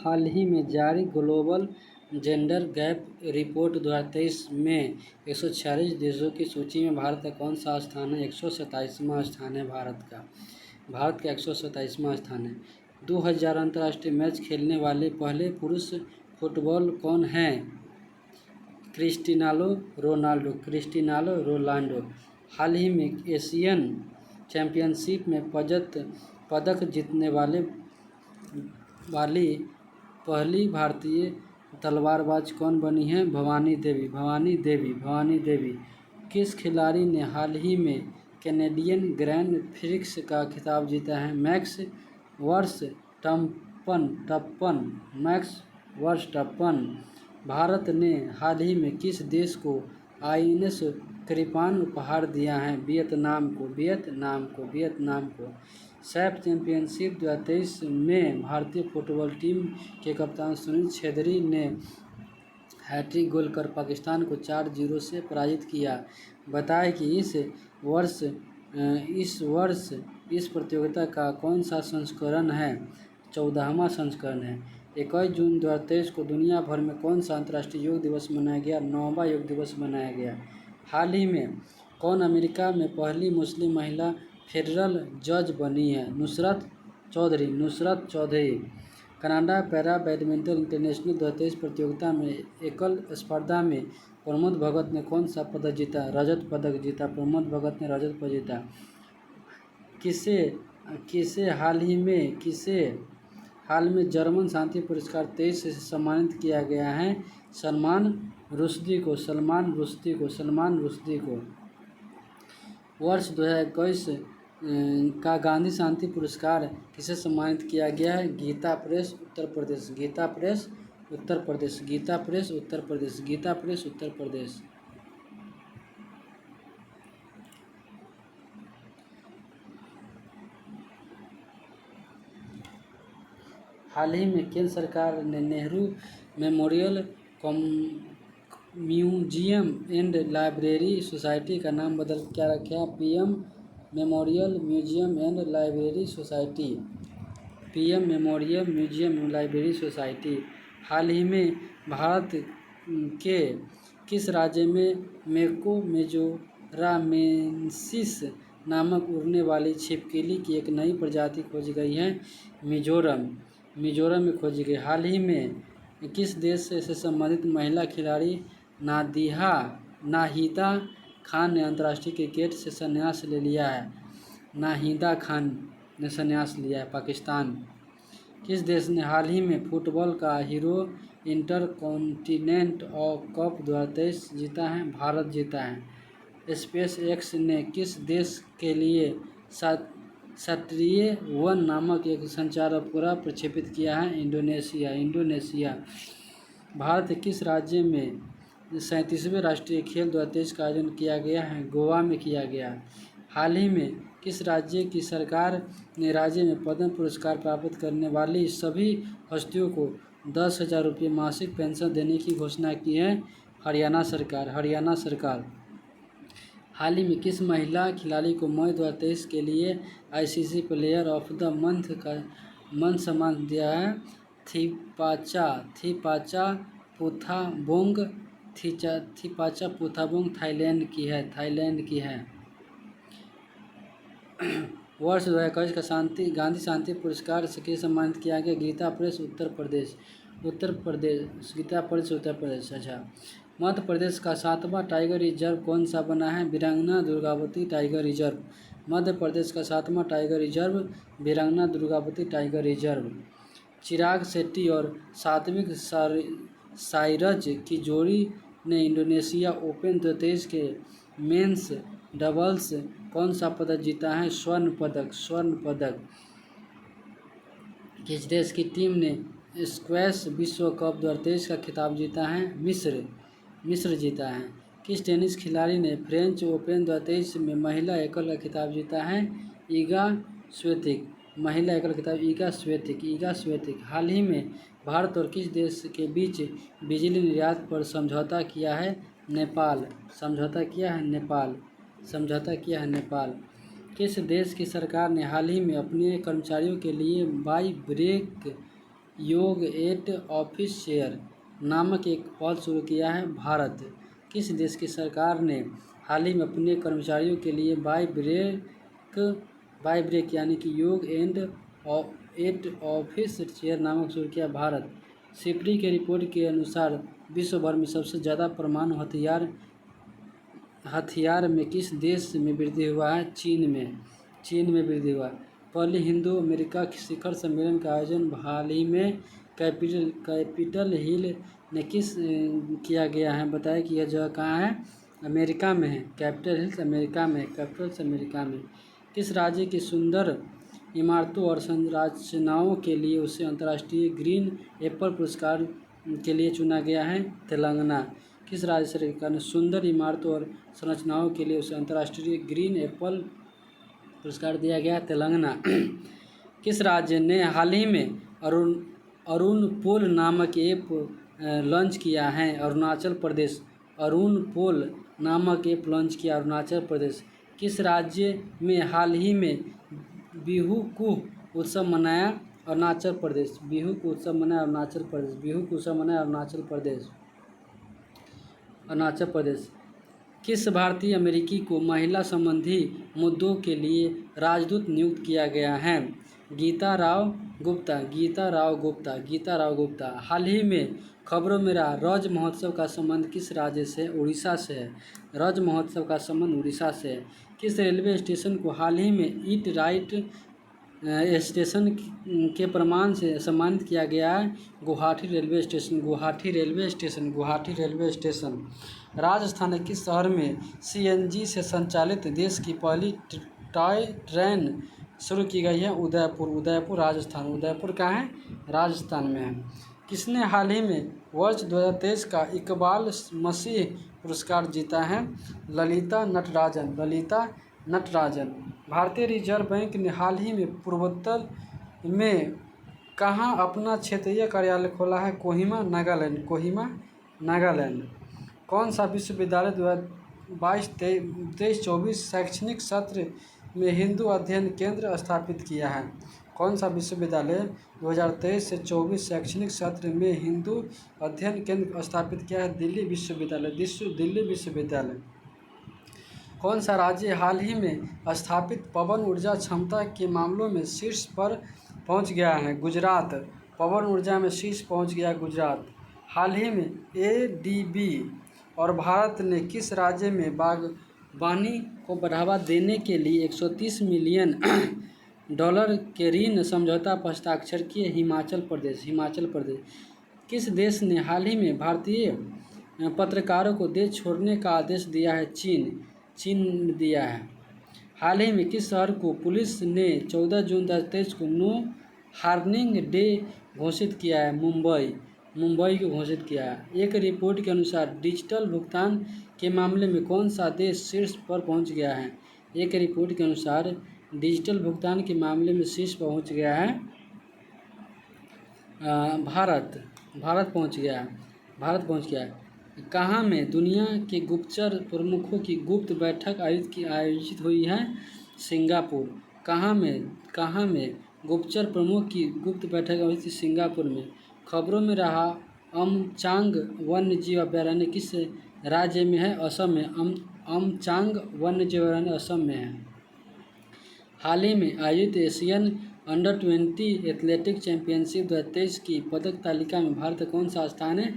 हाल ही में जारी ग्लोबल जेंडर गैप रिपोर्ट 2023 में 146 देशों की सूची में भारत का कौन सा स्थान है? 127वां स्थान है भारत का 127वां स्थान है। 2000 अंतर्राष्ट्रीय मैच खेलने वाले पहले पुरुष फुटबॉल कौन हैं? Cristiano Ronaldo. हाल ही में एशियन चैंपियनशिप में पदक जीतने वाली पहली भारतीय तलवारबाज कौन बनी है? भवानी देवी। किस खिलाड़ी ने हाल ही में कैनेडियन ग्रैंड प्रिक्स का खिताब जीता है? मैक्स वर्स्टप्पन। भारत ने हाल ही में किस देश को आईएनएस कृपान उपहार दिया है? वियतनाम को। सैफ चैंपियनशिप 2023 में भारतीय फुटबॉल टीम के कप्तान सुनील छेत्री ने हैट्रिक गोल कर पाकिस्तान को 4-0 से पराजित किया। बताएं कि इस वर्ष इस प्रतियोगिता का कौन सा संस्करण है? 14वां संस्करण है। 21 जून 2023 को दुनिया भर में कौन सा अंतर्राष्ट्रीय योग दिवस मनाया गया? 9वां योग दिवस मनाया गया। हाल ही में कौन अमेरिका में पहली मुस्लिम महिला फेडरल जज बनी है? Nusrat Chaudhary. Canada para badminton international 2023 प्रतियोगिता में एकल स्पर्धा में प्रमोद भगत ने कौन सा पदक जीता? रजत पदक जीता। प्रमोद भगत ने रजत पदक जीता। किसे हाल में जर्मन शांति पुरस्कार 23 से सम्मानित किया गया है? सलमान रुश्दी को। वर्ष 2021 का गांधी शांति पुरस्कार किसे सम्मानित किया गया है? गीता प्रेस उत्तर प्रदेश। हाल ही में केंद्र सरकार ने Nehru memorial museum and library society का नाम बदल क्या रखा? PM memorial museum and library society. हाल ही में भारत के किस राज्य में मेजोरामेंसिस नामक उड़ने वाली छिपकली की एक नई प्रजाति खोजी गई है? मिजोरम में खोजी गई। हाल ही में किस देश से संबंधित महिला खिलाड़ी नाहिदा खान ने अंतर्राष्ट्रीय क्रिकेट से संन्यास ले लिया है? नाहिदा खान ने संन्यास लिया है। पाकिस्तान। किस देश ने हाल ही में फुटबॉल का हीरो इंटरकॉन्टिनेंटल कप 2023 जीता है? भारत जीता है। स्पेस एक्स ने किस देश के लिए SATRIA-1 नामक एक संचार उपग्रह प्रक्षेपित किया है? इंडोनेशिया। भारत के किस राज्य में 37वें राष्ट्रीय खेल 2023 का आयोजन किया गया है? गोवा में किया गया। हाल ही में किस राज्य की सरकार ने राज्य में पद्म पुरस्कार प्राप्त करने वाली सभी हस्तियों को 10,000 रुपये मासिक पेंशन देने की घोषणा की है? हरियाणा सरकार। हाल ही में किस महिला खिलाड़ी को मई 2023 के लिए ICC player of the month सम्मान दिया है? थीपाचा पुथाबोंग थाईलैंड की है। वर्ष 2021 का गांधी शांति पुरस्कार से किसे सम्मानित किया गया? गीता प्रेस उत्तर प्रदेश। अच्छा। मध्य प्रदेश का 7वां टाइगर रिजर्व कौन सा बना है? वीरांगना दुर्गावती टाइगर रिजर्व। मध्य प्रदेश का 7वां टाइगर रिजर्व वीरांगना दुर्गावती टाइगर रिजर्व। चिराग शेट्टी और सात्विक साईराज की जोड़ी ने इंडोनेशिया ओपन 2023 के मेंस डबल्स कौन सा पदक जीता है? स्वर्ण पदक। किस देश की टीम ने स्क्वैश विश्व कप 2023 का खिताब जीता है? मिस्र जीता है। किस टेनिस खिलाड़ी ने फ्रेंच ओपन 2023 में महिला एकल का खिताब जीता है? ईगा स्वेतिक। हाल ही में भारत और किस देश के बीच बिजली निर्यात पर समझौता किया है? नेपाल। किस देश की सरकार ने हाल ही में अपने कर्मचारियों के लिए बाई ब्रेक योग एट ऑफिस चेयर नामक एक पद शुरू किया है? भारत। किस देश की सरकार ने हाल ही में अपने कर्मचारियों के लिए बाई ब्रेक यानी कि योग एंड एट ऑफिस चेयर नामक शुरू किया? भारत। सिप्री के रिपोर्ट के अनुसार विश्व भर में सबसे ज़्यादा परमाणु हथियार में किस देश में वृद्धि हुआ है? चीन में वृद्धि हुआ। पहले हिंदू अमेरिका शिखर सम्मेलन का आयोजन हाल ही में कैपिटल हिल ने किया गया है? बताया कि यह जगह कहाँ है? अमेरिका में है। कैपिटल हिल्स अमेरिका में, कैपिटल्स अमेरिका में। किस राज्य की सुंदर इमारतों और संरचनाओं के लिए उसे अंतर्राष्ट्रीय ग्रीन एप्पल पुरस्कार के लिए चुना गया है? तेलंगाना। किस राज्य सरकार ने सुंदर इमारतों और संरचनाओं के लिए उसे अंतर्राष्ट्रीय ग्रीन एप्पल पुरस्कार दिया गया? तेलंगाना। किस राज्य ने हाल ही में अरुण पोल नामक ऐप लॉन्च किया है? अरुणाचल प्रदेश। अरुण पोल नामक ऐप लॉन्च किया अरुणाचल प्रदेश। किस राज्य में हाल ही में बिहू कू उत्सव मनाया? अरुणाचल प्रदेश। बिहू कू उत्सव मनाया अरुणाचल प्रदेश। बिहू कू उत्सव मनाया अरुणाचल प्रदेश। अरुणाचल प्रदेश। किस भारतीय अमेरिकी को महिला संबंधी मुद्दों के लिए राजदूत नियुक्त किया गया है? गीता राव गुप्ता। गीता राव गुप्ता। गीता राव गुप्ता। हाल ही में खबरों में रहा रज महोत्सव का संबंध किस राज्य से है? उड़ीसा से है। रज महोत्सव का संबंध उड़ीसा से है। किस रेलवे स्टेशन को हाल ही में ईट राइट स्टेशन के प्रमाण से सम्मानित किया गया है? Guwahati railway station. Guwahati railway station. Guwahati railway station. Rajasthan के किस शहर में सीएनजी से संचालित देश की पहली टॉय ट्रेन शुरू की गई है? उदयपुर। उदयपुर राजस्थान। उदयपुर कहाँ है? राजस्थान में है। किसने हाल ही में वर्ष 2023 का इकबाल मसीह पुरस्कार जीता है? ललिता नटराजन। ललिता नटराजन। भारतीय रिजर्व बैंक ने हाल ही में पूर्वोत्तर में कहाँ अपना क्षेत्रीय कार्यालय खोला है? कोहिमा नागालैंड। कोहिमा नागालैंड। कौन सा विश्वविद्यालय 2022-23-24 शैक्षणिक सत्र में हिंदू अध्ययन केंद्र स्थापित किया है? कौन सा विश्वविद्यालय 2023 से 24 शैक्षणिक सत्र में हिंदू अध्ययन केंद्र स्थापित किया है? दिल्ली विश्वविद्यालय। दिल्ली विश्वविद्यालय। कौन सा राज्य हाल ही में स्थापित पवन ऊर्जा क्षमता के मामलों में शीर्ष पर पहुंच गया है? गुजरात। पवन ऊर्जा में शीर्ष पहुंच गया गुजरात। हाल ही में एडीबी और भारत ने किस राज्य में बागवानी को बढ़ावा देने के लिए $130 मिलियन के ऋण समझौता पर हस्ताक्षर किए? हिमाचल प्रदेश। हिमाचल प्रदेश। किस देश ने हाल ही में भारतीय पत्रकारों को देश छोड़ने का आदेश दिया है? चीन दिया है। हाल ही में किस शहर को पुलिस ने 14 जून 2023 को नो हार्निंग डे घोषित किया है? मुंबई। मुंबई को घोषित किया है। एक रिपोर्ट के अनुसार डिजिटल भुगतान के मामले में कौन सा देश शीर्ष पर पहुंच गया है? एक रिपोर्ट के अनुसार डिजिटल भुगतान के मामले में शीर्ष पहुंच गया है भारत। भारत पहुंच गया है। भारत पहुंच गया है। कहाँ में दुनिया के गुप्तचर प्रमुखों की गुप्त बैठक आयोजित हुई है? सिंगापुर। कहाँ में गुप्तचर प्रमुख की गुप्त बैठक आयोजित? सिंगापुर में। खबरों में रहा अमचांग वन्यजीव अभयारण्य किस राज्य में है? असम में। अमचांग वन्यजीव अभयारण्य असम में है। हाल ही में आयोजित एशियन अंडर-20 एथलेटिक चैंपियनशिप 2023 की पदक तालिका में भारत का कौन सा स्थान है?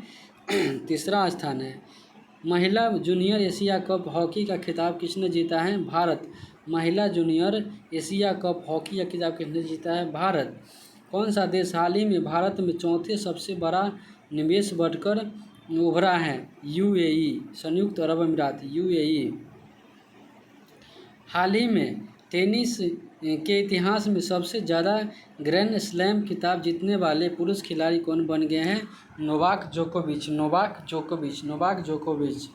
तीसरा स्थान है। महिला जूनियर एशिया कप हॉकी का खिताब किसने जीता है? भारत। महिला जूनियर एशिया कप हॉकी का खिताब किसने जीता है? भारत। कौन सा देश हाल ही में भारत में चौथे सबसे बड़ा निवेश बढ़कर उभरा है? यूएई। संयुक्त अरब अमीरात। यूएई। हाल ही में टेनिस के इतिहास में सबसे ज़्यादा ग्रैंड स्लैम खिताब जीतने वाले पुरुष खिलाड़ी कौन बन गए हैं? नोवाक जोकोविच। नोवाक जोकोविच। नोवाक जोकोविच।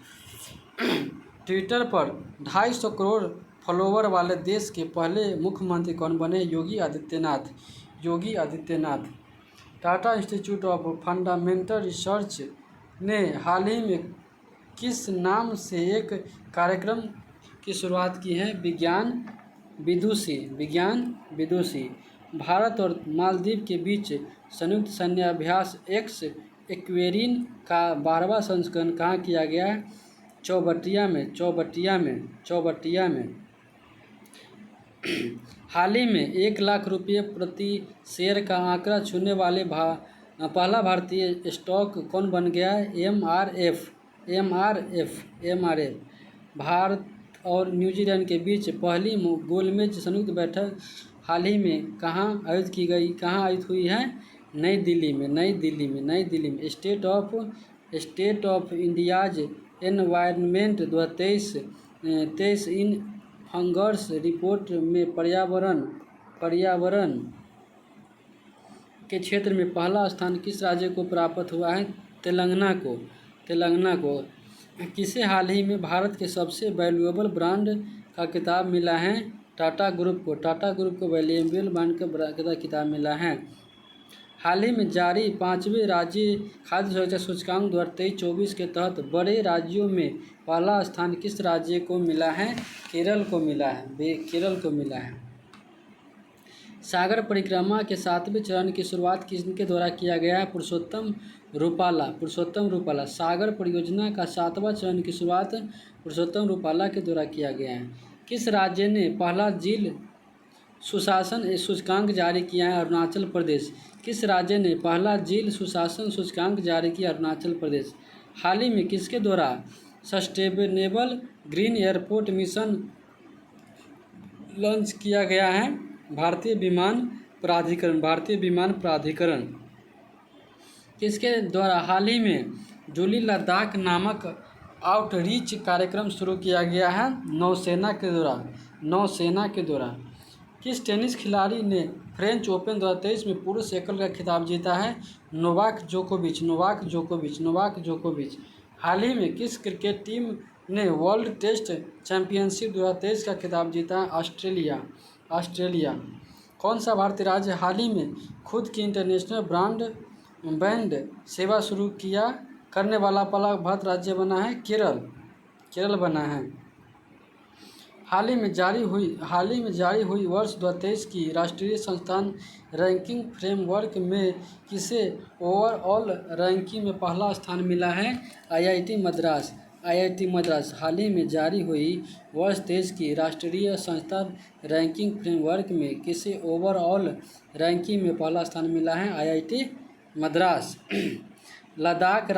ट्विटर पर 250 करोड़ फॉलोवर वाले देश के पहले मुख्यमंत्री कौन बने? Yogi Adityanath. Yogi Adityanath. Tata institute of fundamental research ने हाल ही में किस नाम से एक कार्यक्रम की शुरुआत की है? विज्ञान विदुषी। विज्ञान विदुषी। भारत और मालदीव के बीच संयुक्त सैन्य अभ्यास एक्स एक्वेरिन का 12वां संस्करण कहाँ किया गया है? चौबटिया में। हाल ही में 1 लाख रुपये प्रति शेयर का आंकड़ा छूने वाले पहला भारतीय स्टॉक कौन बन गया है? एमआरएफ। भारत और न्यूजीलैंड के बीच पहली गोलमेज संयुक्त बैठक हाल ही में कहाँ आयोजित हुई है? नई दिल्ली में। State of India's environment 2023 in figures report में पर्यावरण के क्षेत्र में पहला स्थान किस राज्य को प्राप्त हुआ है? तेलंगाना को। किसे हाल ही में भारत के सबसे वैल्यूएबल ब्रांड का खिताब मिला है? टाटा ग्रुप को वैल्यूएबल ब्रांड का खिताब मिला है। हाल ही में जारी 5वें राज्य खाद्य सुरक्षा सूचकांक 2023-24 के तहत बड़े राज्यों में पहला स्थान किस राज्य को मिला है? केरल को मिला है। सागर परिक्रमा के 7वें चरण की शुरुआत किसके द्वारा किया गया है? पुरुषोत्तम रूपाला। सागर परियोजना का 7वां चरण की शुरुआत पुरुषोत्तम रूपाला के द्वारा किया गया है। किस राज्य ने पहला झील सुशासन सूचकांक जारी किया है? अरुणाचल प्रदेश। किस राज्य ने पहला झील सुशासन सूचकांक जारी किया? अरुणाचल प्रदेश। हाल ही में किसके द्वारा sustainable green airport mission launch किया गया है? भारतीय विमान प्राधिकरण। किसके द्वारा हाल ही में जुली लद्दाख नामक आउटरीच कार्यक्रम शुरू किया गया है? नौसेना के द्वारा। किस टेनिस खिलाड़ी ने फ्रेंच ओपन 2023 में पुरुष एकल का खिताब जीता है? नोवाक जोकोविच। हाल ही में किस क्रिकेट टीम ने वर्ल्ड टेस्ट चैंपियनशिप 2023 का खिताब जीता है? ऑस्ट्रेलिया। कौन सा भारतीय राज्य हाल ही में खुद की इंटरनेशनल बैंड सेवा शुरू करने वाला पहला भारत राज्य बना है? केरल बना है। हाल ही में जारी हुई वर्ष 2023 की राष्ट्रीय संस्थान रैंकिंग फ्रेमवर्क में किसे ओवरऑल रैंकिंग में पहला स्थान मिला है? आईआईटी मद्रास। हाल ही में जारी हुई वर्ष 2023 की राष्ट्रीय संस्थान रैंकिंग फ्रेमवर्क में किसे ओवरऑल रैंकिंग में पहला स्थान मिला है? आईआईटी मद्रास। लद्दाख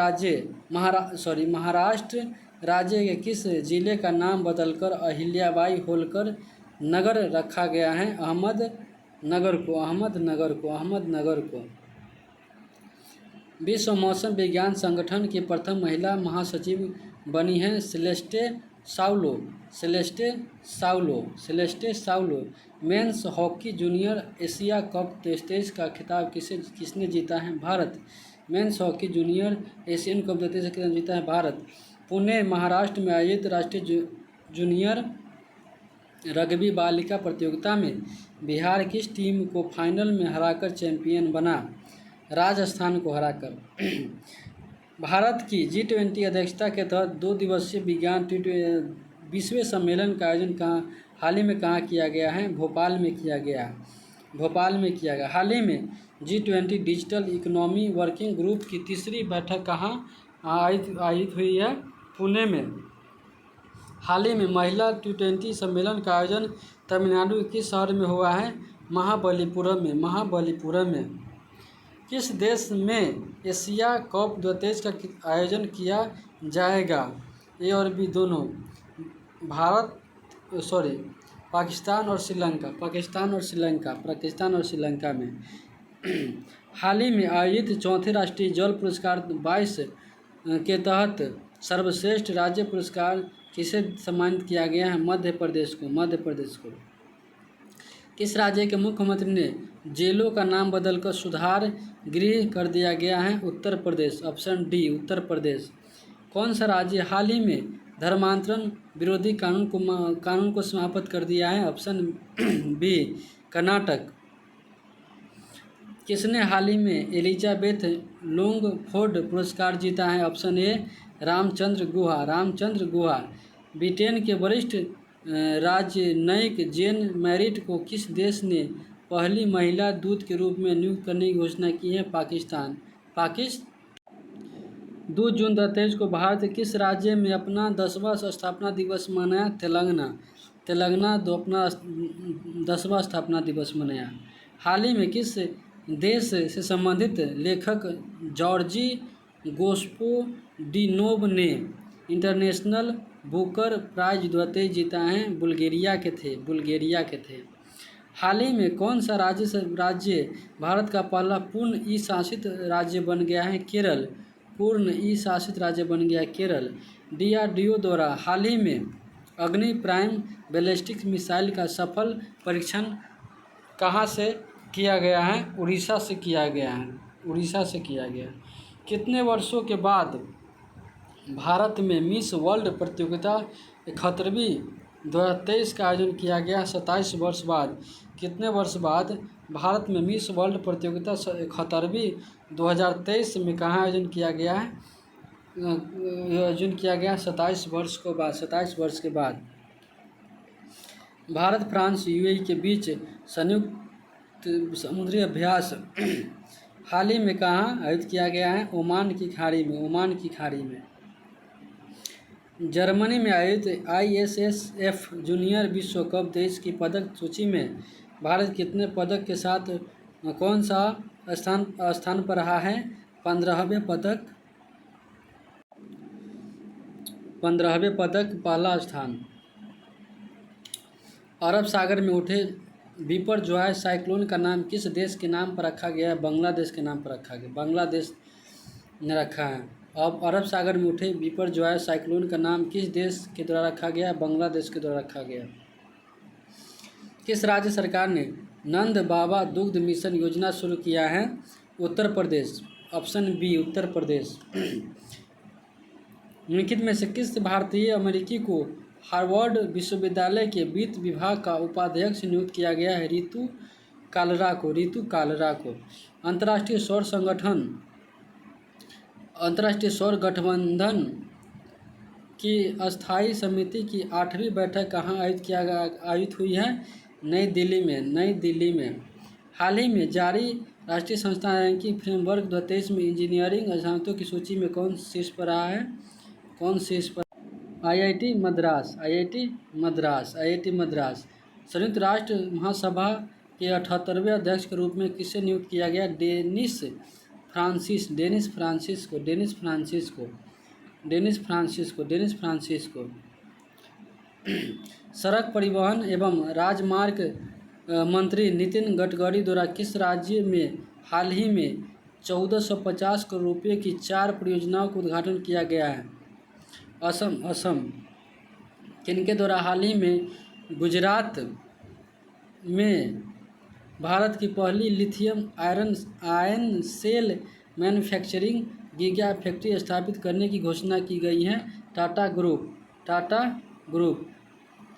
महाराष्ट्र राज्य के किस जिले का नाम बदलकर अहिल्याबाई होलकर नगर रखा गया है? अहमदनगर को। विश्व मौसम विज्ञान संगठन की प्रथम महिला महासचिव बनी है Celeste Saulo. Men's hockey junior Asia cup 2023 का खिताब किसने जीता है? Bharat. Men's hockey junior Asian cup 2023 का खिताब जीता है भारत। पुणे महाराष्ट्र में आयोजित राष्ट्रीय जूनियर रग्बी बालिका प्रतियोगिता में बिहार किस टीम को फाइनल में हराकर चैंपियन बना? राजस्थान को हराकर। भारत की G20 अध्यक्षता के तहत 2 दिवसीय विज्ञान 20वें सम्मेलन का आयोजन हाल ही में कहाँ किया गया है? भोपाल में किया गया। हाल ही में G20 digital economy working group की तीसरी बैठक कहाँ आयोजित हुई है? पुणे में। हाल ही में महिला T20 सम्मेलन का आयोजन तमिलनाडु के किस शहर में हुआ है? महाबलीपुरम में। किस देश में एशिया कप 2023 का आयोजन किया जाएगा? ए और बी दोनों। पाकिस्तान और श्रीलंका में। हाल ही में आयोजित चौथे राष्ट्रीय जल पुरस्कार 22 के तहत सर्वश्रेष्ठ राज्य पुरस्कार किसे सम्मानित किया गया है? मध्य प्रदेश को। किस राज्य के मुख्यमंत्री ने जेलों का नाम बदलकर सुधार गृह कर दिया गया है? उत्तर प्रदेश। Option D Uttar Pradesh. कौन सा राज्य हाल ही में धर्मांतरण विरोधी कानून को समाप्त कर दिया है? Option B Karnataka. किसने हाल ही में एलिजाबेथ लॉन्गफोर्ड पुरस्कार जीता है? Option A Ramachandra Guha. Britain के वरिष्ठ राजनयिक जेन मैरिट को किस देश ने पहली महिला दूत के रूप में नियुक्त करने की घोषणा की है? पाकिस्तान। 2 जून 2023 को भारत किस राज्य में अपना 10वां स्थापना दिवस मनाया? तेलंगाना अपना 10वां स्थापना दिवस मनाया। हाल ही में किस देश से संबंधित लेखक जॉर्जी गोस्पोडिनोव ने इंटरनेशनल बुकर प्राइज 2023 जीता है? बुल्गारिया के थे। हाल ही में कौन सा राज्य भारत का पहला पूर्ण ई शासित राज्य बन गया है? केरल। पूर्ण ई शासित राज्य बन गया केरल। DRDO द्वारा हाल ही में अग्नि प्राइम बैलिस्टिक मिसाइल का सफल परीक्षण कहाँ से किया गया है? उड़ीसा से किया गया। कितने वर्षों के बाद भारत में मिस वर्ल्ड प्रतियोगिता 71वीं 2023 का आयोजन किया गया? 27 वर्ष बाद। कितने वर्ष बाद भारत में मिस वर्ल्ड प्रतियोगिता 71वीं 2023 में कहाँ आयोजन किया गया है? 27 वर्ष के बाद। भारत, फ्रांस, UAE के बीच संयुक्त समुद्री अभ्यास हाल ही में कहाँ आयोजित किया गया है? ओमान की खाड़ी में। जर्मनी में आयोजित ISSF जूनियर विश्व कप देश की पदक सूची में भारत कितने पदक के साथ कौन सा स्थान पर रहा है? 15वें पदक, पहला स्थान। अरब सागर में उठे बिपरजॉय साइक्लोन का नाम किस देश के नाम पर रखा गया है? बांग्लादेश के नाम पर रखा गया। बांग्लादेश ने रखा है। अब अरब सागर में उठे बिपरजॉय साइक्लोन का नाम किस देश के द्वारा रखा गया है? बांग्लादेश के द्वारा रखा गया। किस राज्य सरकार ने नंद बाबा दुग्ध मिशन योजना शुरू किया है? उत्तर प्रदेश। Option B, Uttar Pradesh. निम्नलिखित में से किस भारतीय अमेरिकी को हार्वर्ड विश्वविद्यालय के वित्त विभाग का उपाध्यक्ष नियुक्त किया गया है? रितु कालरा को। अंतर्राष्ट्रीय सौर गठबंधन की अस्थायी समिति की 8वीं बैठक कहाँ आयोजित हुई है? नई दिल्ली में। हाल ही में जारी राष्ट्रीय संस्थान रैंकिंग फ्रेमवर्क 2023 में इंजीनियरिंग संस्थानों की सूची में कौन शीर्ष पर रहा है? IIT मद्रास। संयुक्त राष्ट्र महासभा के 78वें अध्यक्ष के रूप में किसे नियुक्त किया गया? Dennis Francisco. सड़क परिवहन एवं राजमार्ग मंत्री नितिन गडकरी द्वारा किस राज्य में हाल ही में 1450 करोड़ रुपये की 4 परियोजनाओं का उद्घाटन किया गया है? असम। किनके द्वारा हाल ही में गुजरात में भारत की पहली lithium ion cell manufacturing giga factory स्थापित करने की घोषणा की गई है? टाटा ग्रुप।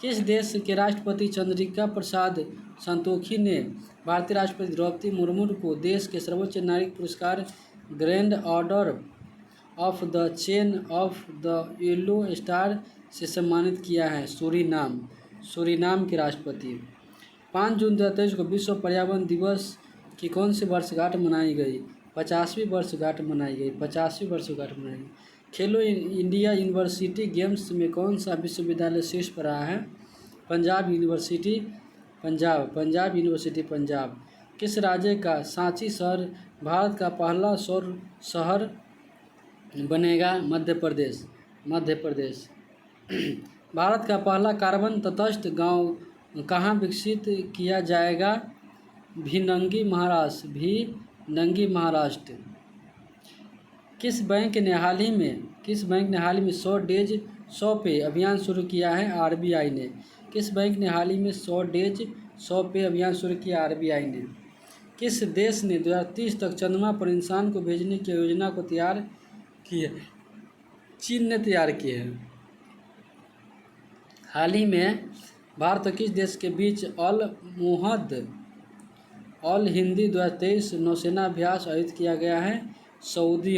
किस देश के राष्ट्रपति चंद्रिका प्रसाद संतोखी ने भारतीय राष्ट्रपति द्रौपदी मुर्मू को देश के सर्वोच्च नागरिक पुरस्कार grand order of the chain of the yellow star से सम्मानित किया है? सूरीनाम के राष्ट्रपति। 5 जून 2023 को विश्व पर्यावरण दिवस की कौन सी वर्षगांठ मनाई गई? 50वीं वर्षगांठ मनाई गई। खेलो इंडिया यूनिवर्सिटी गेम्स में कौन सा विश्वविद्यालय शीर्ष पर रहा है? पंजाब यूनिवर्सिटी। किस राज्य का सांची शहर भारत का पहला सौर शहर बनेगा? मध्य प्रदेश। भारत का पहला कार्बन तटस्थ गांव कहाँ विकसित किया जाएगा? भिनंगी महाराष्ट्र। किस बैंक ने हाल ही में 100 पे अभियान शुरू किया है? RBI ने। किस बैंक ने हाल ही में 100 पे अभियान शुरू किया? RBI ने। किस देश ने 2030 तक चंद्रमा पर इंसान को भेजने की योजना को तैयार की है? चीन ने तैयार की है। हाल ही में भारत और किस देश के बीच ऑल हिंदी 2023 नौसेना अभ्यास आयोजित किया गया है? सऊदी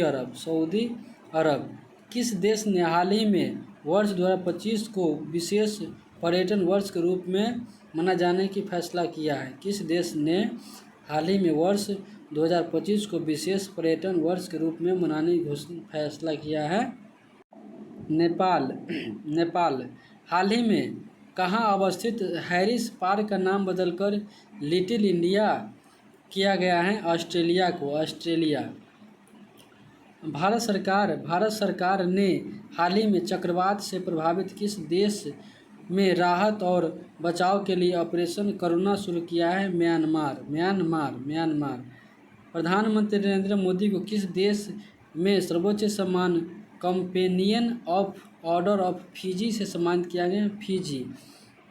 अरब। किस देश ने हाल ही में वर्ष 2025 को विशेष पर्यटन वर्ष के रूप में मना जाने की फैसला किया है? किस देश ने हाल ही में वर्ष 2025 को विशेष पर्यटन वर्ष के रूप में मनाने की फैसला किया है? नेपाल। नेपाल। हाल ही में कहाँ अवस्थित हैरिस पार्क का नाम बदलकर लिटिल इंडिया किया गया है? ऑस्ट्रेलिया को। ऑस्ट्रेलिया। भारत सरकार ने हाल ही में चक्रवात से प्रभावित किस देश में राहत और बचाव के लिए ऑपरेशन करुणा शुरू किया है? म्यांमार। म्यांमार। म्यांमार। प्रधानमंत्री नरेंद्र मोदी को किस देश में सर्वोच्च सम्मान companion of order of Fiji से सम्मानित किया गया? फिजी।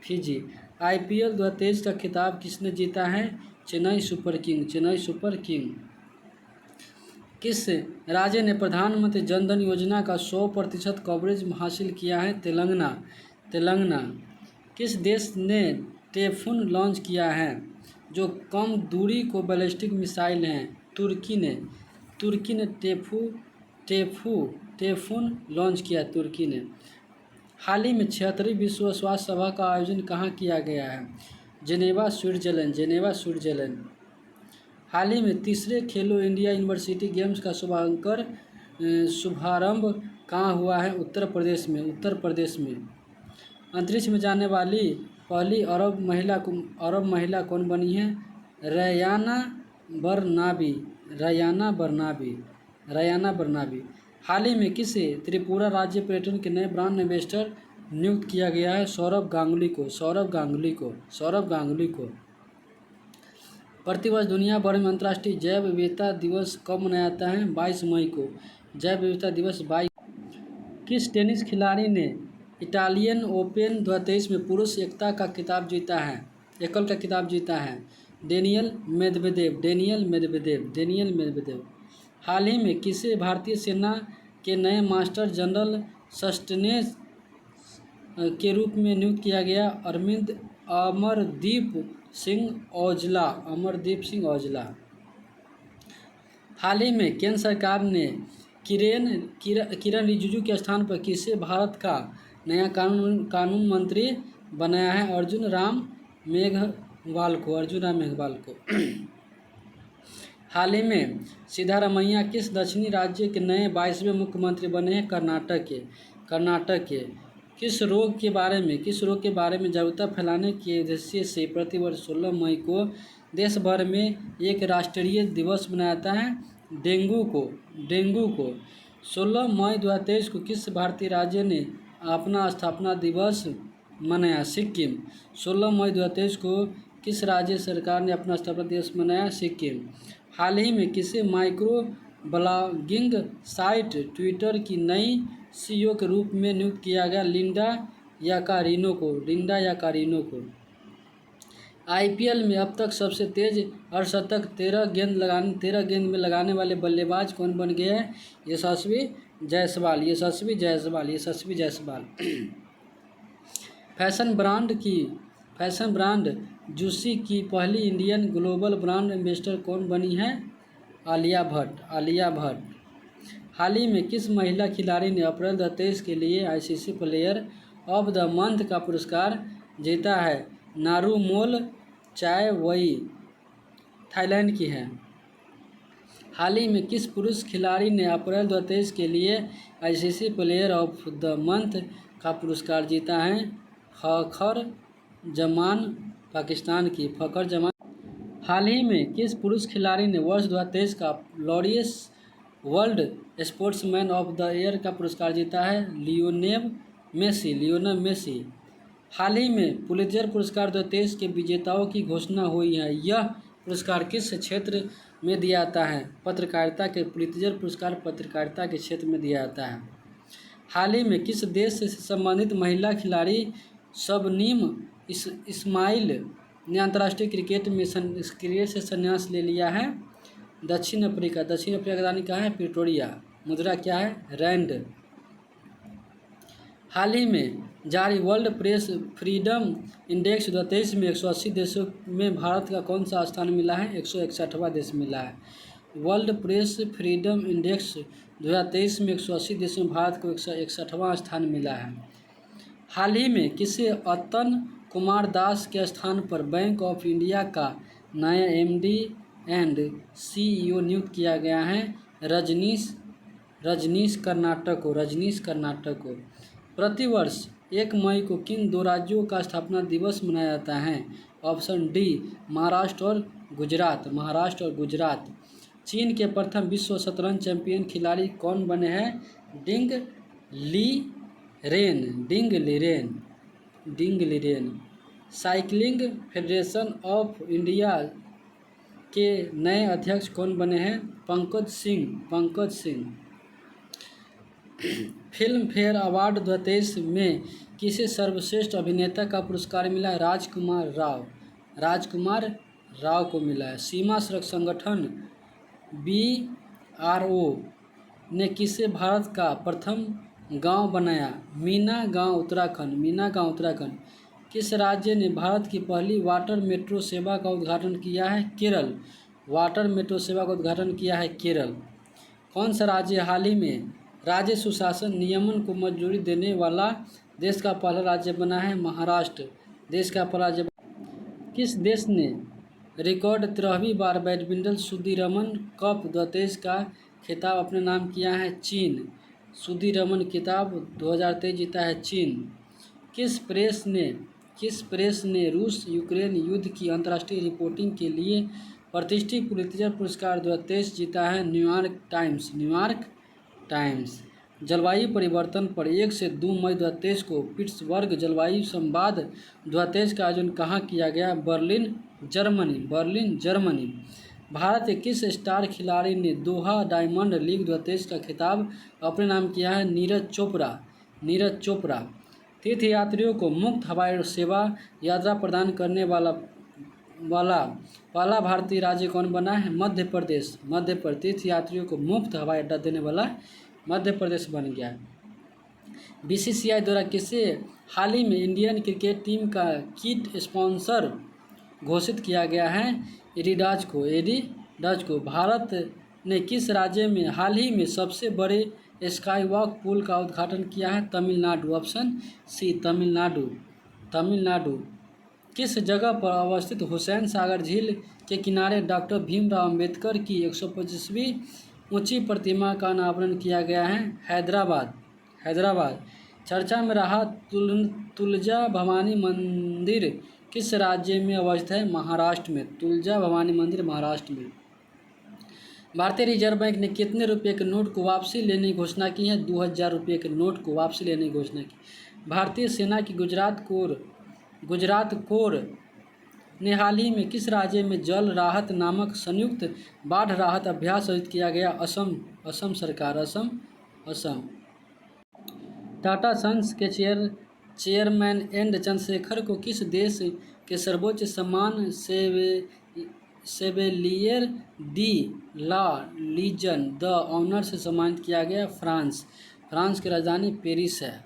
फिजी। IPL 2023 का खिताब किसने जीता है? Chennai super king. Chennai super king. किस राज्य ने प्रधानमंत्री जन धन योजना का 100% कवरेज हासिल किया है? तेलंगाना। तेलंगाना। किस देश ने टाइफून लॉन्च किया है जो कम दूरी को बैलिस्टिक मिसाइल हैं? तुर्की ने। तुर्की ने टाइफून लॉन्च किया। तुर्की ने। हाल ही में 76वीं विश्व स्वास्थ्य सभा का आयोजन कहाँ किया गया है? Geneva, Switzerland. Geneva, Switzerland. हाल ही में तीसरे खेलो इंडिया यूनिवर्सिटी गेम्स का शुभारंभ कहाँ हुआ है? उत्तर प्रदेश में। उत्तर प्रदेश में। अंतरिक्ष में जाने वाली पहली अरब महिला कौन बनी है? रयाना बरनाबी। रयाना बरनाबी। रयाना बरनाबी। हाल ही में किसे त्रिपुरा राज्य पर्यटन के नए ब्रांड एम्बेसडर नियुक्त किया गया है? सौरभ गांगुली को। सौरभ गांगुली को। सौरभ गांगुली को। प्रतिवर्ष दुनिया भर में अंतर्राष्ट्रीय जैव विविधता दिवस कब मनाया जाता है? 22 मई को। जैव विविधता दिवस 22। किस टेनिस खिलाड़ी ने इटालियन ओपन 2023 में पुरुष एकता का खिताब जीता है? एकल का खिताब जीता है? Daniil Medvedev. Daniil Medvedev. Daniil Medvedev. हाल ही में किसे भारतीय सेना के नए मास्टर जनरल सस्टेनेस के रूप में नियुक्त किया गया? अमरदीप सिंह औजला। अमरदीप सिंह औजला। हाल ही में केंद्र सरकार ने किरण रिजिजू के स्थान पर किसे भारत का नया कानून मंत्री बनाया है? अर्जुन राम मेघवाल को। अर्जुन राम मेघवाल को। हाल ही में सिद्धारमैया किस दक्षिणी राज्य के नए 22वें मुख्यमंत्री बने हैं? कर्नाटक के। कर्नाटक के। किस रोग के बारे में जागरूकता फैलाने के उद्देश्य से प्रतिवर्ष 16 मई को देश भर में एक राष्ट्रीय दिवस मनाया जाता है? डेंगू को। डेंगू को। 16 मई 2023 को किस भारतीय राज्य ने अपना स्थापना दिवस मनाया? सिक्किम। 16 मई 2023 को किस राज्य सरकार ने अपना स्थापना दिवस मनाया? सिक्किम। हाल ही में किसे माइक्रो ब्लॉगिंग साइट ट्विटर की नई CEO के रूप में नियुक्त किया गया? लिंडा याकारिनो को। लिंडा याकारिनो को। IPL में अब तक सबसे तेज अर्धशतक 13 गेंद में लगाने वाले बल्लेबाज कौन बन गए हैं? यशस्वी जायसवाल। यशस्वी जायसवाल। यशस्वी जायसवाल। फैशन ब्रांड जूसी की पहली इंडियन ग्लोबल ब्रांड एम्बेसडर कौन बनी है? आलिया भट्ट। आलिया भट्ट। हाल ही में किस महिला खिलाड़ी ने अप्रैल 2023 के लिए ICC player of the month का पुरस्कार जीता है? नारुमोल चायवई, थाईलैंड की है। हाल ही में किस पुरुष खिलाड़ी ने अप्रैल 2023 के लिए ICC player of the month का पुरस्कार जीता है? फ़खर जमान, पाकिस्तान की। फ़खर जमान। हाल ही में किस पुरुष खिलाड़ी ने वर्ष 2023 का Laureus world sportsman of the year का पुरस्कार जीता है? Lionel Messi. Lionel Messi. हाल ही में पुलित्जर पुरस्कार 2023 के विजेताओं की घोषणा हुई है। यह पुरस्कार किस क्षेत्र में दिया जाता है? पत्रकारिता के। पुलित्जर पुरस्कार पत्रकारिता के क्षेत्र में दिया जाता है। हाल ही में किस देश से संबंधित महिला खिलाड़ी शबनीम इस्माइल ने अंतर्राष्ट्रीय क्रिकेट से संन्यास ले लिया है? दक्षिण अफ्रीका। दक्षिण अफ्रीका की राजधानी कहाँ है? प्रिटोरिया। मुद्रा क्या है? रैंड। हाल ही में जारी वर्ल्ड प्रेस फ्रीडम इंडेक्स 2023 में 180 देशों में भारत का कौन सा स्थान मिला है? 161वां देश मिला है। वर्ल्ड प्रेस फ्रीडम इंडेक्स 2023 में 180 देशों में भारत को 161वां स्थान मिला है। हाल ही में किसे अतन कुमार दास के स्थान पर बैंक ऑफ इंडिया का नया एमडी एंड सीईओ नियुक्त किया गया है? रजनीश कर्नाटक को। प्रतिवर्ष 1 मई को किन दो राज्यों का स्थापना दिवस मनाया जाता है? ऑप्शन डी महाराष्ट्र और गुजरात। चीन के प्रथम विश्व शतरंज चैंपियन खिलाड़ी कौन बने हैं? Ding Liren. Cycling federation of India के नए अध्यक्ष कौन बने हैं? Pankaj Singh. Filmfare award 2023 में किसे सर्वश्रेष्ठ अभिनेता का पुरस्कार मिला है? राजकुमार राव को मिला है। सीमा सड़क संगठन BRO ने किसे भारत का प्रथम गांव बनाया? मीना गांव उत्तराखंड। किस राज्य ने भारत की पहली वाटर मेट्रो सेवा का उद्घाटन किया है? केरल। कौन सा राज्य हाल ही में राज्य सुशासन नियमन को मंजूरी देने वाला देश का पहला राज्य बना है? महाराष्ट्र देश का पहला राज्य। किस देश ने रिकॉर्ड 13वीं बार बैडमिंटन सुदीरमन कप 2023 का खिताब अपने नाम किया है? चीन। सुदीरमन खिताब 2023 जीता है चीन। किस प्रेस ने रूस यूक्रेन युद्ध की अंतर्राष्ट्रीय रिपोर्टिंग के लिए प्रतिष्ठित पुलित्जर पुरस्कार 2023 जीता है? New York times. जलवायु परिवर्तन पर 1 से 2 मई 2023 को पिट्सबर्ग जलवायु संवाद 2023 का आयोजन कहाँ किया गया? Berlin Germany. भारत के किस स्टार खिलाड़ी ने दोहा डायमंड लीग 2023 का खिताब अपने नाम किया है? नीरज चोपड़ा। तीर्थयात्रियों को मुफ्त हवाई सेवा यात्रा प्रदान करने वाला पहला भारतीय राज्य कौन बना है? मध्य प्रदेश। तीर्थयात्रियों को मुफ्त हवाई अड्डा देने वाला मध्य प्रदेश बन गया है। BCCI द्वारा किसे हाल ही में इंडियन क्रिकेट टीम का किट स्पॉन्सर घोषित किया गया है? एडिडास को। भारत ने किस राज्य में हाल ही में सबसे बड़े स्काई वॉक पुल का उद्घाटन किया है? तमिलनाडु। Option C Tamil Nadu. किस जगह पर अवस्थित हुसैन सागर झील के किनारे डॉक्टर भीमराव अंबेडकर की 125वीं ऊंची प्रतिमा का अनावरण किया गया है? हैदराबाद। चर्चा में रहा तुलजा भवानी मंदिर किस राज्य में अवस्थित है? महाराष्ट्र में। तुलजा भवानी मंदिर महाराष्ट्र में। भारतीय रिजर्व बैंक ने कितने रुपए के नोट को वापसी लेने की घोषणा की है? 2000 रुपये के नोट को वापसी लेने की घोषणा की। भारतीय सेना की गुजरात कोर ने हाल ही में किस राज्य में जल राहत नामक संयुक्त बाढ़ राहत अभ्यास आयोजित किया गया? असम सरकार। टाटा सन्स के चेयरमैन एन चंद्रशेखर को किस देश के सर्वोच्च सम्मान chevalier de la Legion d' honneur से सम्मानित किया गया? फ्रांस की राजधानी पेरिस है।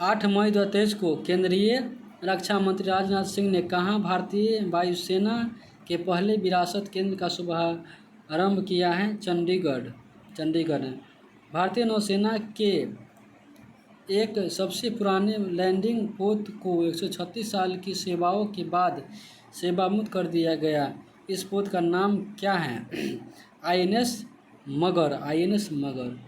8 मई 2023 को केंद्रीय रक्षा मंत्री राजनाथ सिंह ने कहाँ भारतीय वायुसेना के पहले विरासत केंद्र का शुभारंभ किया है? चंडीगढ़। भारतीय नौसेना के एक सबसे पुराने लैंडिंग पोत को 136 साल की सेवाओं के बाद सेवामुक्त कर दिया गया। इस पोत का नाम क्या है? INS मगर।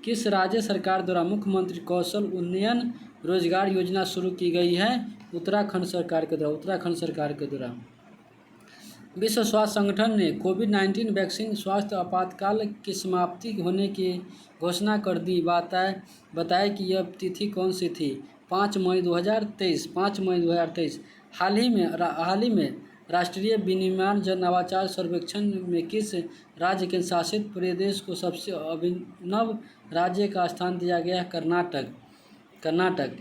किस राज्य सरकार द्वारा मुख्यमंत्री कौशल उन्नयन रोजगार योजना शुरू की गई है? उत्तराखंड सरकार के द्वारा। विश्व स्वास्थ्य संगठन ने कोविड-19 वैक्सीन स्वास्थ्य आपातकाल की समाप्ति होने की घोषणा कर दी। बताया कि यह तिथि कौन सी थी? 5 मई 2023। हाल ही में राष्ट्रीय विनिर्माण जन नवाचार सर्वेक्षण में किस राज्य के शासित प्रदेश को सबसे अभिनव राज्य का स्थान दिया गया? कर्नाटक।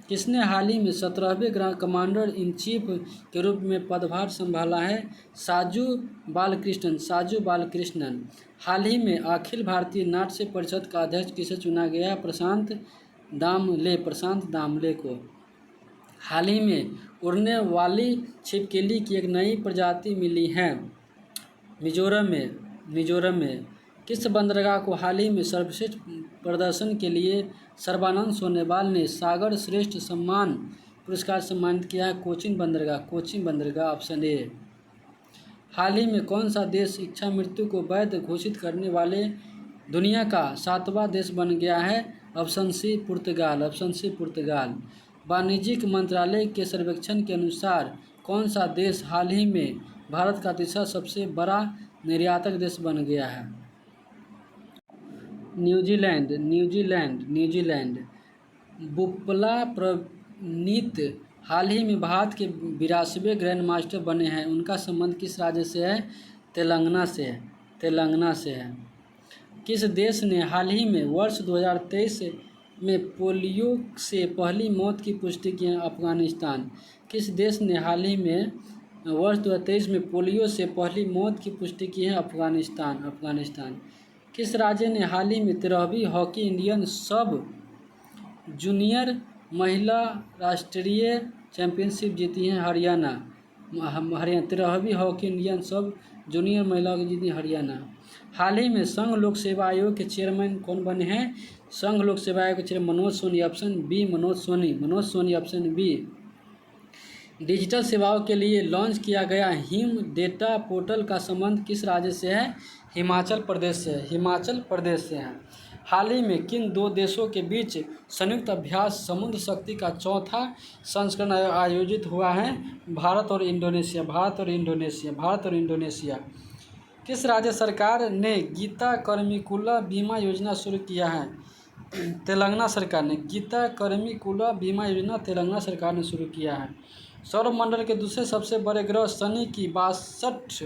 किसने हाल ही में 17वें कमांडर इन चीफ के रूप में पदभार संभाला है? साजू बालकृष्णन। हाल ही में अखिल भारतीय नाट्य परिषद का अध्यक्ष किसे चुना गया? प्रशांत दामले को। हाल ही में उड़ने वाली छिपकली की एक नई प्रजाति मिली है मिजोरम में। किस बंदरगाह को हाल ही में सर्वश्रेष्ठ प्रदर्शन के लिए सर्बानंद सोनोवाल ने सागर श्रेष्ठ सम्मान पुरस्कार सम्मानित किया है? कोचीन बंदरगाह, कोचीन बंदरगाह ऑप्शन ए। हाल ही में कौन सा देश इच्छा मृत्यु को वैध घोषित करने वाले दुनिया का 7वां देश बन गया है? ऑप्शन सी पुर्तगाल, ऑप्शन सी पुर्तगाल। वाणिज्यिक मंत्रालय के सर्वेक्षण के अनुसार कौन सा देश हाल ही में भारत का तीसरा सबसे बड़ा निर्यातक देश बन गया है? New Zealand, New Zealand, New Zealand. बुपला प्रणीत हाल ही में भारत के 82वें ग्रैंड मास्टर बने हैं। उनका संबंध किस राज्य से है? तेलंगाना से है, तेलंगाना से है। किस देश ने हाल ही में वर्ष 2023 में पोलियो से पहली मौत की पुष्टि की है? अफगानिस्तान। किस देश ने हाल ही में वर्ष 2023 में पोलियो से पहली मौत की पुष्टि की है? अफगानिस्तान, अफगानिस्तान। किस राज्य ने हाल ही में 13वीं हॉकी इंडियन सब जूनियर महिला राष्ट्रीय चैंपियनशिप जीती है? हरियाणा, हरियाणा। 13वीं हॉकी इंडियन सब जूनियर महिला की जीती हरियाणा। हाल ही में संघ लोक सेवा आयोग के चेयरमैन कौन बने हैं? संघ लोक सेवा आयोग के chairman Manoj Soni, option B Manoj Soni, Manoj Soni option B. Digital सेवाओं के लिए लॉन्च किया गया हिम डेटा पोर्टल का संबंध किस राज्य से है? हिमाचल प्रदेश से, हिमाचल प्रदेश से है। हाल ही में किन दो देशों के बीच संयुक्त अभ्यास समुद्र शक्ति का चौथा संस्करण आयोजित हुआ है? भारत और इंडोनेशिया, भारत और इंडोनेशिया, भारत और इंडोनेशिया। किस राज्य सरकार ने गीता कर्मिकुला बीमा योजना शुरू किया है? तेलंगाना सरकार ने। गीता कर्मिकुला बीमा योजना तेलंगाना सरकार ने शुरू किया है। सौरमंडल के दूसरे सबसे बड़े ग्रह शनि की 62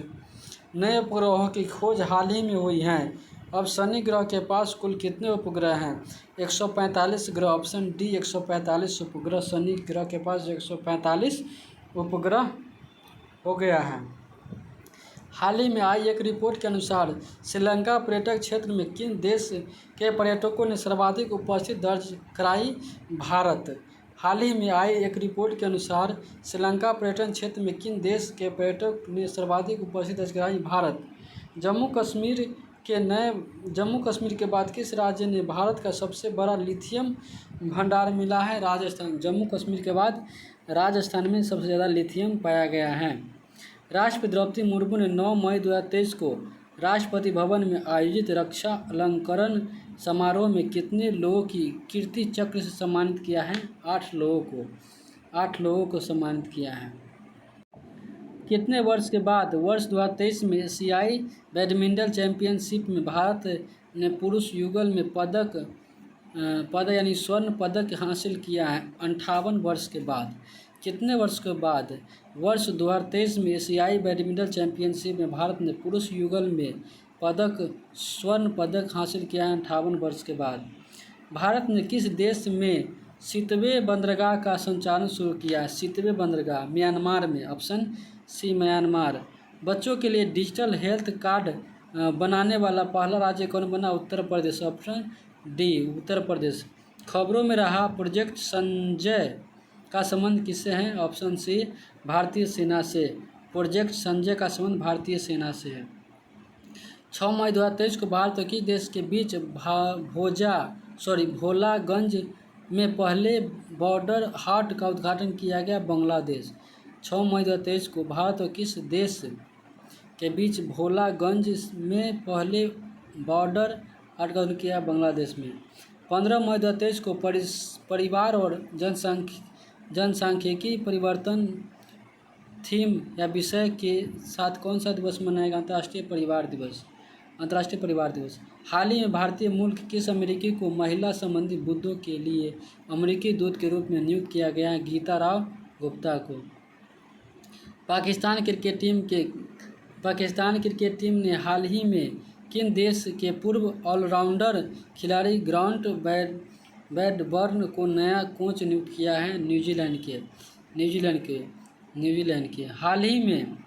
नए उपग्रहों की खोज हाल ही में हुई है। अब शनि ग्रह के पास कुल कितने उपग्रह हैं? 145 ग्रह, ऑप्शन डी 145 उपग्रह। शनि ग्रह के पास 145 उपग्रह हो गया है। हाल ही में आई एक रिपोर्ट के अनुसार श्रीलंका पर्यटक क्षेत्र में किन देश के पर्यटकों ने सर्वाधिक उपस्थिति दर्ज कराई? भारत। हाल ही में आई एक रिपोर्ट के अनुसार श्रीलंका पर्यटन क्षेत्र में किन देश के पर्यटक ने सर्वाधिक उपस्थिति दर्ज कराई? भारत। जम्मू कश्मीर के बाद किस राज्य ने भारत का सबसे बड़ा लिथियम भंडार मिला है? राजस्थान। जम्मू कश्मीर के बाद राजस्थान में सबसे ज़्यादा लिथियम पाया गया है। राष्ट्रपति द्रौपदी मुर्मू ने 9 मई 2023 को राष्ट्रपति भवन में आयोजित रक्षा अलंकरण समारोह में कितने लोगों की कीर्ति चक्र से सम्मानित किया है? 8 लोगों को, 8 लोगों को सम्मानित किया है। कितने वर्ष के बाद वर्ष 2023 में एशियाई बैडमिंटन चैंपियनशिप में भारत ने पुरुष युगल में पदक यानी स्वर्ण पदक हासिल किया है? 58 वर्ष के बाद। कितने वर्ष के बाद वर्ष 2023 में एशियाई बैडमिंटन चैंपियनशिप में भारत ने पुरुष युगल में स्वर्ण पदक हासिल किया है? 58 वर्ष के बाद। भारत ने किस देश में सितवे बंदरगाह का संचालन शुरू किया है? सितवे बंदरगाह म्यांमार में, ऑप्शन सी म्यांमार। बच्चों के लिए डिजिटल हेल्थ कार्ड बनाने वाला पहला राज्य कौन बना? Uttar Pradesh, option D Uttar Pradesh. खबरों में रहा प्रोजेक्ट संजय का संबंध किससे है? ऑप्शन सी भारतीय सेना से। प्रोजेक्ट संजय का संबंध भारतीय सेना से है। 6 मई 2023 को भारत और किस देश के बीच भोलागंज में पहले बॉर्डर हाट का उद्घाटन किया गया? बांग्लादेश। 6 मई 2023 को भारत और किस देश के बीच भोलागंज में पहले बॉर्डर हाट का उद्घाटन किया? बांग्लादेश में। 15 मई 2023 को परिवार और जनसांख्यिकी परिवर्तन थीम या विषय के साथ कौन सा दिवस मनाएगा? अंतर्राष्ट्रीय परिवार दिवस, अंतर्राष्ट्रीय परिवार दिवस। हाल ही में भारतीय मूल किस अमेरिकी को महिला संबंधी मुद्दों के लिए अमेरिकी दूत के रूप में नियुक्त किया गया है? गीता राव गुप्ता को। पाकिस्तान क्रिकेट टीम ने हाल ही में किन देश के पूर्व ऑलराउंडर खिलाड़ी ग्रांट ब्रैडबर्न को नया कोच नियुक्त किया है? न्यूजीलैंड के। हाल ही में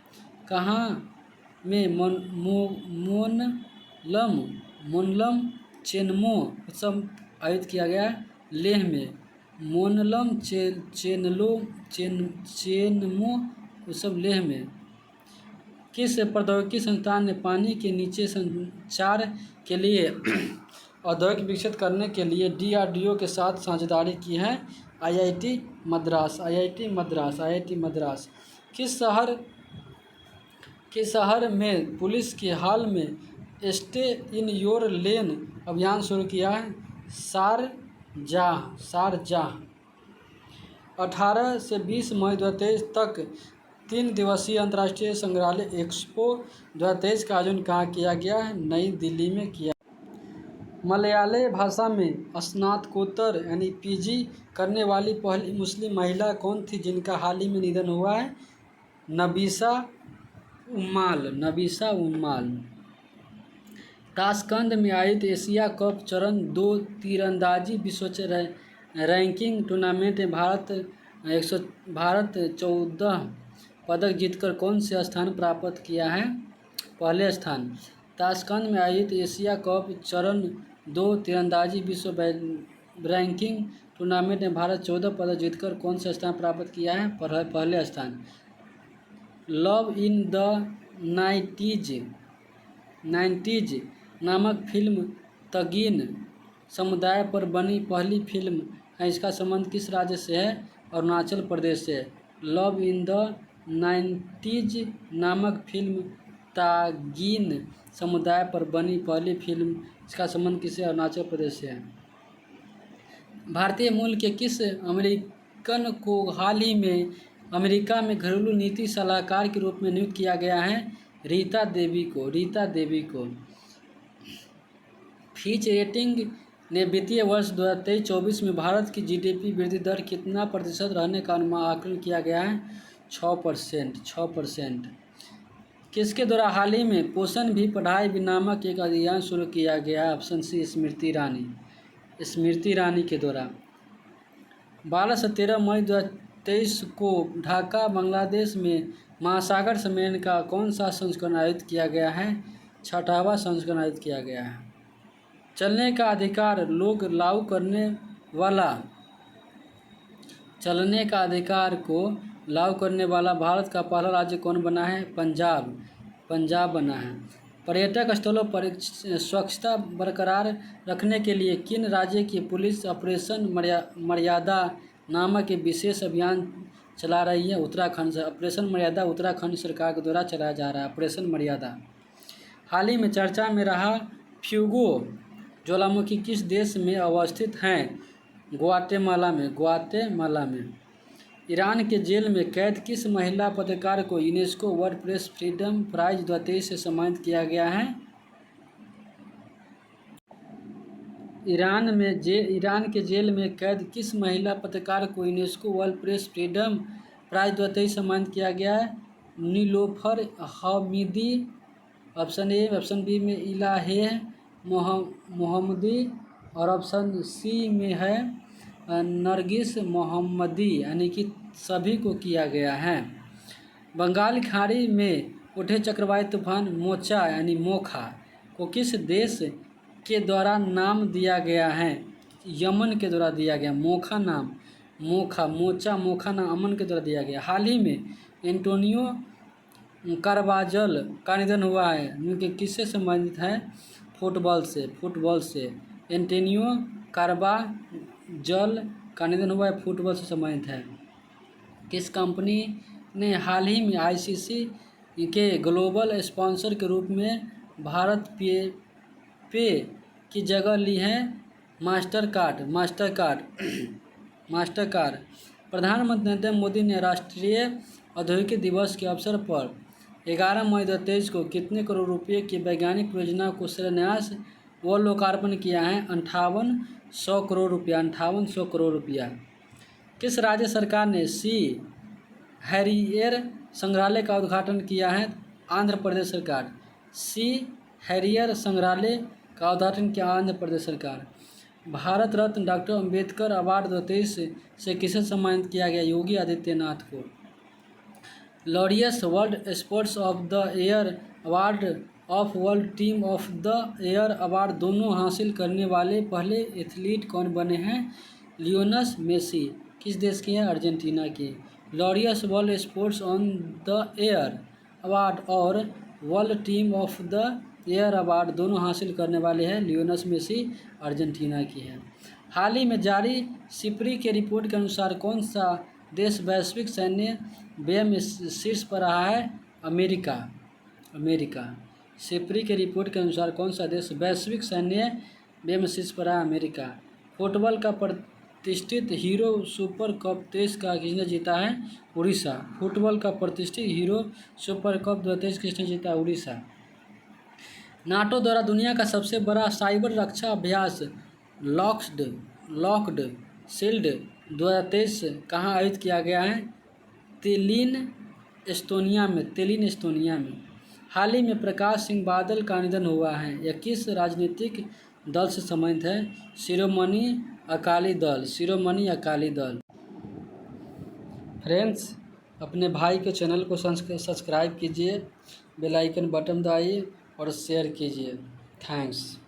कहाँ में मोनलम चेनमो उत्सव आयोजित किया गया? लेह में। मोनलम चेनमो उत्सव लेह में। किस प्रौद्योगिकी संस्थान ने पानी के नीचे संचार के लिए औद्योगिक विकसित करने के लिए DRDO के साथ साझेदारी की है? IIT मद्रास। IIT मद्रास। किस शहर में पुलिस के हाल में स्टे इन योर लेन अभियान शुरू किया है? शारजाह। 18 से 20 मई 2023 तक 3 दिवसीय अंतर्राष्ट्रीय संग्रहालय एक्सपो 2023 का आयोजन कहाँ किया गया है? नई दिल्ली में किया। मलयालय भाषा में स्नातकोत्तर यानी PG करने वाली पहली मुस्लिम महिला कौन थी जिनका हाल ही में निधन हुआ है? नबीसा उम्माल। ताशकंद में आयोजित एशिया कप चरण 2 तीरंदाजी विश्व रैंकिंग टूर्नामेंट में भारत 14 पदक जीतकर कौन से स्थान प्राप्त किया है? पहले स्थान। ताशकंद में आयोजित एशिया कप चरण 2 तीरंदाजी विश्व रैंकिंग टूर्नामेंट में भारत 14 पदक जीतकर कौन सा स्थान प्राप्त किया है? पहले स्थान। लव इन द 90s नामक फिल्म तगीन समुदाय पर बनी पहली फिल्म है। इसका संबंध किस राज्य से है? अरुणाचल प्रदेश से। लव इन द 90s नामक फिल्म तागीन समुदाय पर बनी पहली फिल्म, इसका संबंध किससे? अरुणाचल प्रदेश से है। भारतीय मूल के किस अमेरिकन को हाल ही में अमेरिका में घरेलू नीति सलाहकार के रूप में नियुक्त किया गया है? रीता देवी को। फिच रेटिंग ने वित्तीय वर्ष 2023-24 में भारत की GDP वृद्धि दर कितना प्रतिशत रहने का आकलन किया गया है? 6%। किसके द्वारा हाल ही में पोषण भी पढ़ाई भी नामक एक अभियान शुरू किया गया है? ऑप्शन सी स्मृति ईरानी के द्वारा। 12 से 13 मई 2023 को ढाका बांग्लादेश में महासागर सम्मेलन का कौन सा संस्करण आयोजित किया गया है? 6वां संस्करण आयोजित किया गया है। चलने का अधिकार को लागू करने वाला भारत का पहला राज्य कौन बना है? पंजाब बना है। पर्यटक स्थलों पर स्वच्छता बरकरार रखने के लिए किन राज्य की पुलिस ऑपरेशन मर्यादा नामक एक विशेष अभियान चला रही है? उत्तराखंड से। ऑपरेशन मर्यादा उत्तराखंड सरकार के द्वारा चलाया जा रहा है। ऑपरेशन मर्यादा। हाल ही में चर्चा में रहा फ्यूगो ज्वालामुखी किस देश में अवस्थित हैं? ग्वाटेमाला में। ईरान के जेल में कैद किस महिला पत्रकार को UNESCO world press freedom prize 2023 से सम्मानित किया गया है? ईरान के जेल में कैद किस महिला पत्रकार को UNESCO world press freedom prize 2023 सम्मानित किया गया है? Niloofar Hamedi. Option A. Option B में इलाहे मोहम्मदी और ऑप्शन सी में है नरगिस मोहम्मदी, यानी कि सभी को किया गया है। बंगाल की खाड़ी में उठे चक्रवाती तूफान मोखा को किस देश के द्वारा नाम दिया गया है? यमन के द्वारा दिया गया। मोखा नाम अमन के द्वारा दिया गया। हाल ही में एंटोनियो कार्बाजल का निधन हुआ है, क्योंकि किससे संबंधित है? फुटबॉल से। एंटोनियो कार्बाजल का निधन हुआ है, फुटबॉल से संबंधित है। किस कंपनी ने हाल ही में ICC के ग्लोबल स्पॉन्सर के रूप में भारत पे की जगह ली है? मास्टरकार्ड। प्रधानमंत्री नरेंद्र मोदी ने राष्ट्रीय औद्योगिक दिवस के अवसर पर 11 मई 2023 को कितने करोड़ रुपए की वैज्ञानिक परियोजना को शिलान्यास व लोकार्पण किया है? 5800 करोड़ रुपया। किस राज्य सरकार ने सी हैरियर संग्रहालय का उद्घाटन किया है? आंध्र प्रदेश सरकार। सी हैरियर संग्रहालय का उद्घाटन किया आंध्र प्रदेश सरकार। भारत रत्न डॉक्टर अंबेडकर अवार्ड 2023 से किसे सम्मानित किया गया? योगी आदित्यनाथ को। Laureus world sports of the year award of world team of the year award दोनों हासिल करने वाले पहले एथलीट कौन बने हैं? Lionel Messi. किस देश की है? अर्जेंटीना की। Laureus world sports on the year award और world team of the year award दोनों हासिल करने वाले हैं लियोनेल मेसी अर्जेंटीना की है। हाल ही में जारी सिप्री के रिपोर्ट के अनुसार कौन सा देश वैश्विक सैन्य व्यय में शीर्ष पर रहा है? अमेरिका। सिप्री के रिपोर्ट के अनुसार कौन सा देश वैश्विक सैन्य व्यय में शीर्ष पर रहा है? अमेरिका। फुटबॉल का प्रतिष्ठित हीरो सुपर कप देश का किसने जीता है? उड़ीसा। फुटबॉल का प्रतिष्ठित हीरो सुपर कप 2023 किसने जीता? उड़ीसा। नाटो द्वारा दुनिया का सबसे बड़ा साइबर रक्षा अभ्यास लॉक्ड शील्ड 2023 कहाँ आयोजित किया गया है? तेलिन एस्टोनिया में। हाल ही में प्रकाश सिंह बादल का निधन हुआ है। यह किस राजनीतिक दल से संबंधित है? शिरोमणि अकाली दल। फ्रेंड्स, अपने भाई के चैनल को सब्सक्राइब कीजिए, बेल आइकन बटन दबाइए और शेयर कीजिए। थैंक्स।